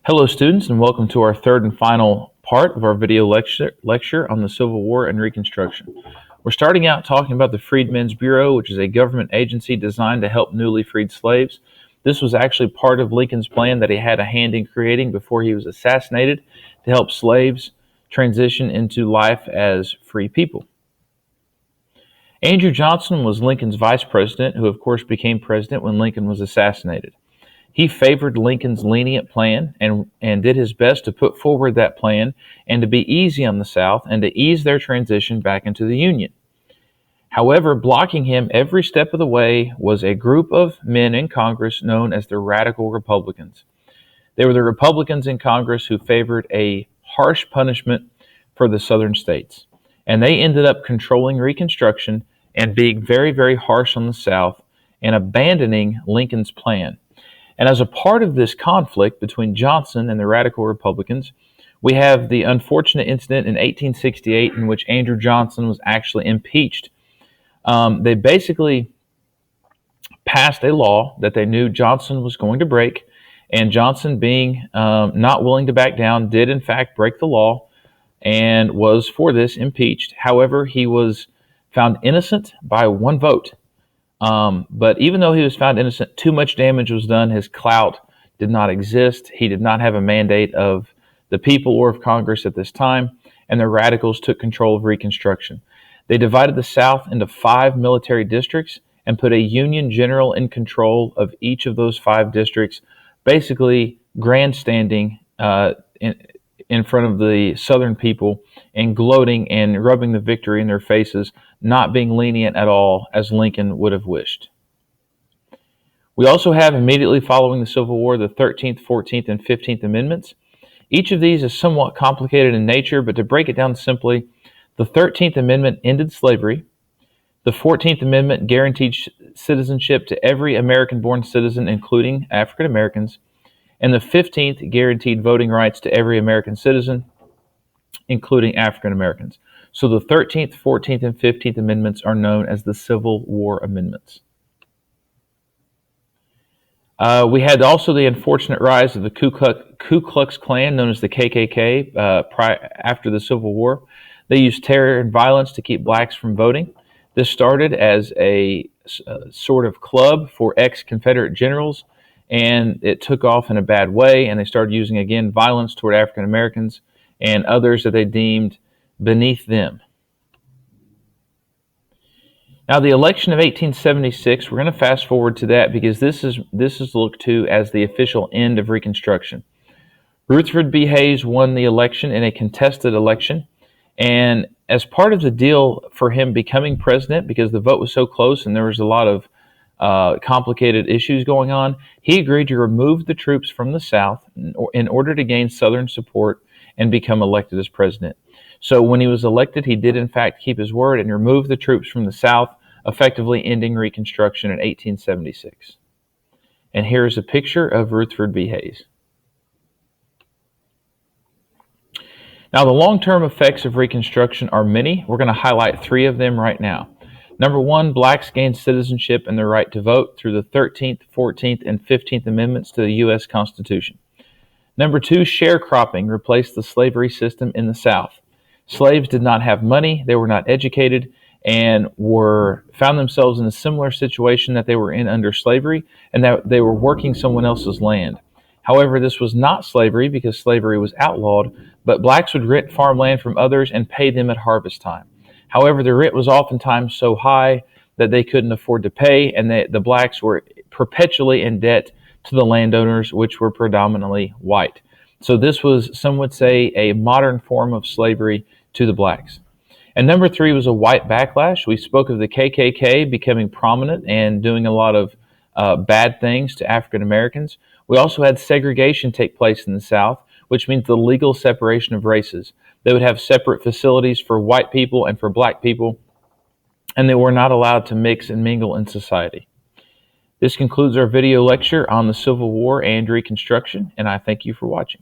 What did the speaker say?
Hello students, and welcome to our third and final part of our video lecture on the Civil War and Reconstruction. We're starting out talking about the Freedmen's Bureau, which is a government agency designed to help newly freed slaves. This was actually part of Lincoln's plan that he had a hand in creating before he was assassinated to help slaves transition into life as free people. Andrew Johnson was Lincoln's vice president, who of course became president when Lincoln was assassinated. He favored Lincoln's lenient plan and did his best to put forward that plan and to be easy on the South and to ease their transition back into the Union. However, blocking him every step of the way was a group of men in Congress known as the Radical Republicans. They were the Republicans in Congress who favored a harsh punishment for the Southern states, and they ended up controlling Reconstruction and being very, very harsh on the South and abandoning Lincoln's plan. And as a part of this conflict between Johnson and the Radical Republicans, we have the unfortunate incident in 1868 in which Andrew Johnson was actually impeached. They basically passed a law that they knew Johnson was going to break, and Johnson, being not willing to back down, did in fact break the law and was for this impeached. However, he was found innocent by one vote. But even though he was found innocent, too much damage was done. His clout did not exist. He did not have a mandate of the people or of Congress at this time, and the radicals took control of Reconstruction. They divided the South into 5 military districts and put a Union general in control of each of those 5 districts, basically grandstanding in front of the Southern people and gloating and rubbing the victory in their faces, not being lenient at all as Lincoln would have wished. We also have, immediately following the Civil War, the 13th, 14th, and 15th Amendments. Each of these is somewhat complicated in nature, but to break it down simply, the 13th Amendment ended slavery. The 14th Amendment guaranteed citizenship to every American-born citizen, including African Americans. And the 15th guaranteed voting rights to every American citizen, including African Americans. So the 13th, 14th, and 15th Amendments are known as the Civil War Amendments. We had also the unfortunate rise of the Ku Klux Klan, known as the KKK, after the Civil War. They used terror and violence to keep blacks from voting. This started as a sort of club for ex-Confederate generals, and it took off in a bad way, and they started using, again, violence toward African Americans and others that they deemed beneath them. Now, the election of 1876, we're going to fast forward to that because this is looked to as the official end of Reconstruction. Rutherford B. Hayes won the election in a contested election, and as part of the deal for him becoming president, because the vote was so close and there was a lot of complicated issues going on, he agreed to remove the troops from the South in order to gain Southern support and become elected as president. So when he was elected, he did in fact keep his word and remove the troops from the South, effectively ending Reconstruction in 1876. And here's a picture of Rutherford B. Hayes. Now, the long-term effects of Reconstruction are many. We're going to highlight 3 of them right now. Number 1, blacks gained citizenship and the right to vote through the 13th, 14th, and 15th Amendments to the U.S. Constitution. Number 2, sharecropping replaced the slavery system in the South. Slaves did not have money, they were not educated, and found themselves in a similar situation that they were in under slavery, and that they were working someone else's land. However, this was not slavery because slavery was outlawed, but blacks would rent farmland from others and pay them at harvest time. However, the rent was oftentimes so high that they couldn't afford to pay, and the blacks were perpetually in debt to the landowners, which were predominantly white. So this was, some would say, a modern form of slavery to the blacks. And number 3 was a white backlash. We spoke of the KKK becoming prominent and doing a lot of bad things to African Americans. We also had segregation take place in the South, which means the legal separation of races. They would have separate facilities for white people and for black people, and they were not allowed to mix and mingle in society. This concludes our video lecture on the Civil War and Reconstruction, and I thank you for watching.